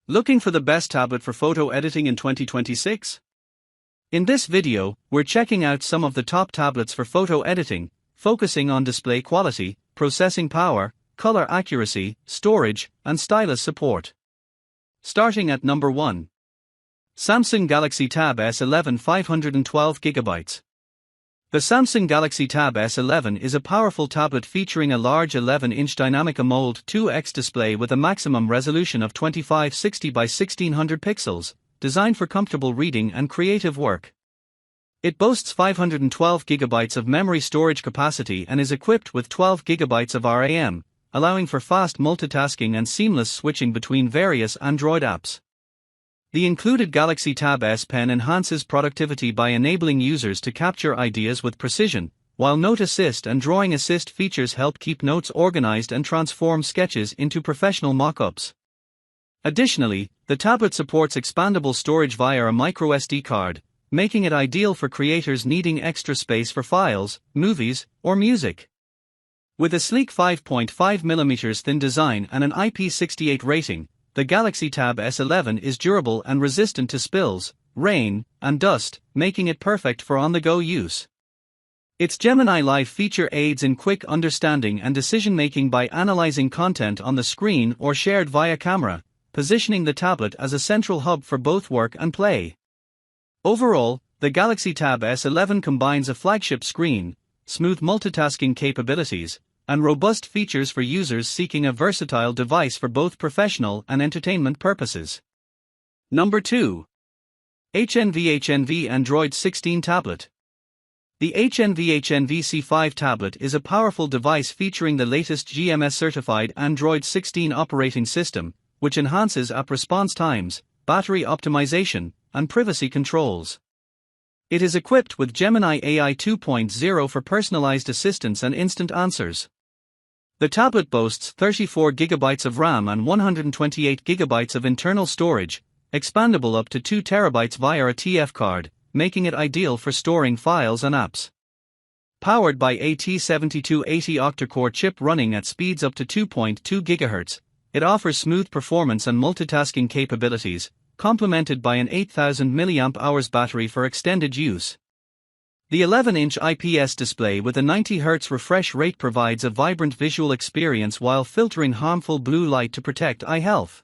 Looking for the best tablet for photo editing in 2026? In this video, we're checking out some of the top tablets for photo editing, focusing on display quality, processing power, color accuracy, storage, and stylus support. Starting at number 1. Samsung Galaxy Tab S11 512GB. The Samsung Galaxy Tab S11 is a powerful tablet featuring a large 11-inch Dynamic AMOLED 2X display with a maximum resolution of 2560 by 1600 pixels, designed for comfortable reading and creative work. It boasts 512GB of memory storage capacity and is equipped with 12GB of RAM, allowing for fast multitasking and seamless switching between various Android apps. The included Galaxy Tab S Pen enhances productivity by enabling users to capture ideas with precision, while Note Assist and Drawing Assist features help keep notes organized and transform sketches into professional mock-ups. Additionally, the tablet supports expandable storage via a microSD card, making it ideal for creators needing extra space for files, movies, or music. With a sleek 5.5mm thin design and an IP68 rating, the Galaxy Tab S11 is durable and resistant to spills, rain, and dust, making it perfect for on-the-go use. Its Gemini Live feature aids in quick understanding and decision-making by analyzing content on the screen or shared via camera, positioning the tablet as a central hub for both work and play. Overall, the Galaxy Tab S11 combines a flagship screen, smooth multitasking capabilities, and robust features for users seeking a versatile device for both professional and entertainment purposes. Number 2. HNVHNV Android 16 Tablet. The HNVHNV C5 tablet is a powerful device featuring the latest GMS-certified Android 16 operating system, which enhances app response times, battery optimization, and privacy controls. It is equipped with Gemini AI 2.0 for personalized assistance and instant answers. The tablet boasts 34GB of RAM and 128GB of internal storage, expandable up to 2TB via a TF card, making it ideal for storing files and apps. Powered by a T7280 octa-core chip running at speeds up to 2.2 GHz, it offers smooth performance and multitasking capabilities, complemented by an 8000 mAh battery for extended use. The 11-inch IPS display with a 90Hz refresh rate provides a vibrant visual experience while filtering harmful blue light to protect eye health.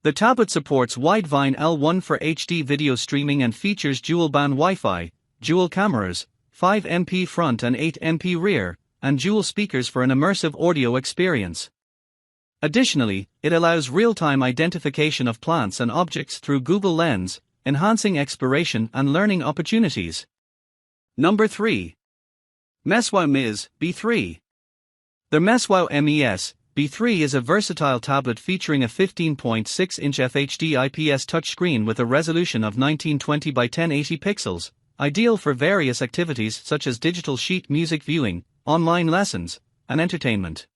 The tablet supports Widevine L1 for HD video streaming and features dual-band Wi-Fi, dual cameras, 5MP front and 8MP rear, and dual speakers for an immersive audio experience. Additionally, it allows real-time identification of plants and objects through Google Lens, enhancing exploration and learning opportunities. Number 3. Meswow MES B3. The Meswow MES B3 is a versatile tablet featuring a 15.6-inch FHD IPS touchscreen with a resolution of 1920 by 1080 pixels, ideal for various activities such as digital sheet music viewing, online lessons, and entertainment.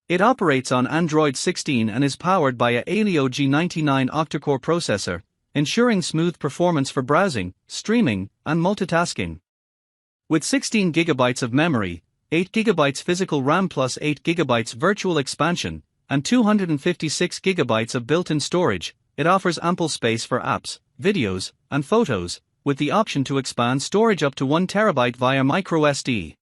It operates on Android 16 and is powered by a Helio G99 octa-core processor, ensuring smooth performance for browsing, streaming, and multitasking. With 16GB of memory, 8GB physical RAM plus 8GB virtual expansion, and 256GB of built-in storage, it offers ample space for apps, videos, and photos, with the option to expand storage up to 1TB via microSD.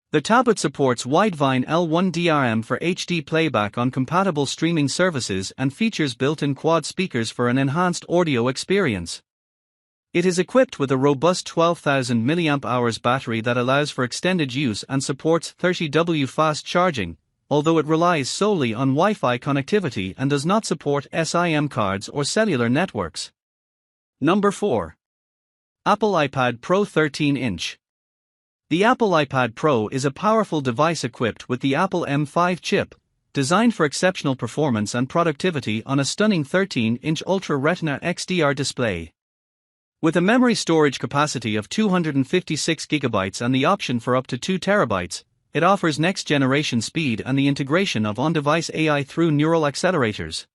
The tablet supports Widevine L1 DRM for HD playback on compatible streaming services and features built-in quad speakers for an enhanced audio experience. It is equipped with a robust 12,000 mAh battery that allows for extended use and supports 30W fast charging, although it relies solely on Wi-Fi connectivity and does not support SIM cards or cellular networks. Number 4. Apple iPad Pro 13-inch. The Apple iPad Pro is a powerful device equipped with the Apple M5 chip, designed for exceptional performance and productivity on a stunning 13-inch Ultra Retina XDR display. With a memory storage capacity of 256GB and the option for up to 2TB, it offers next-generation speed and the integration of on-device AI through neural accelerators.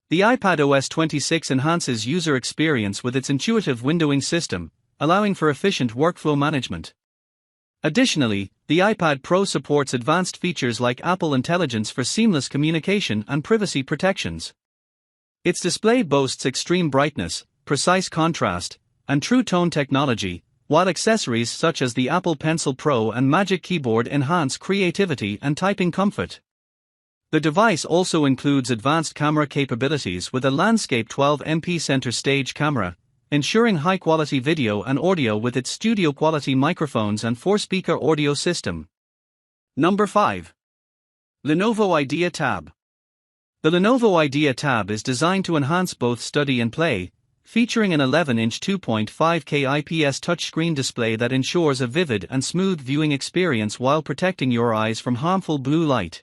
The iPadOS 26 enhances user experience with its intuitive windowing system, allowing for efficient workflow management. Additionally, the iPad Pro supports advanced features like Apple Intelligence for seamless communication and privacy protections. Its display boasts extreme brightness, precise contrast, and true tone technology, while accessories such as the Apple Pencil Pro and Magic Keyboard enhance creativity and typing comfort. The device also includes advanced camera capabilities with a landscape 12MP center stage camera, ensuring high-quality video and audio with its studio-quality microphones and 4-speaker audio system. Number 5. Lenovo IDEA Tab. The Lenovo IDEA Tab is designed to enhance both study and play, featuring an 11-inch 2.5K IPS touchscreen display that ensures a vivid and smooth viewing experience while protecting your eyes from harmful blue light.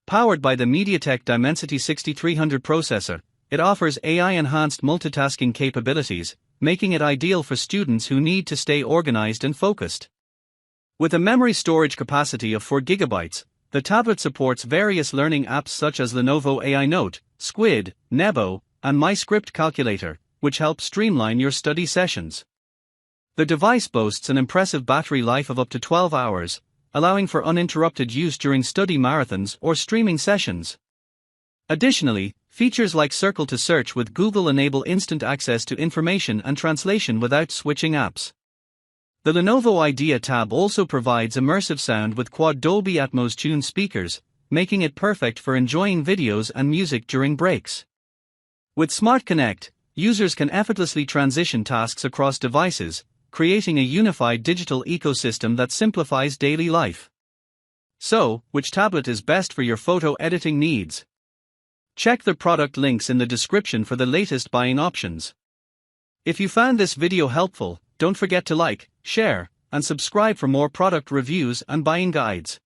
Powered by the MediaTek Dimensity 6300 processor, it offers AI-enhanced multitasking capabilities, making it ideal for students who need to stay organized and focused. With a memory storage capacity of 4 GB, the tablet supports various learning apps such as Lenovo AI Note, Squid, Nebo, and My Script Calculator, which help streamline your study sessions. The device boasts an impressive battery life of up to 12 hours, allowing for uninterrupted use during study marathons or streaming sessions. Additionally, features like Circle to Search with Google enable instant access to information and translation without switching apps. The Lenovo IDEA Tab also provides immersive sound with quad Dolby Atmos tuned speakers, making it perfect for enjoying videos and music during breaks. With Smart Connect, users can effortlessly transition tasks across devices, creating a unified digital ecosystem that simplifies daily life. So, which tablet is best for your photo editing needs? Check the product links in the description for the latest buying options. If you found this video helpful, don't forget to like, share, and subscribe for more product reviews and buying guides.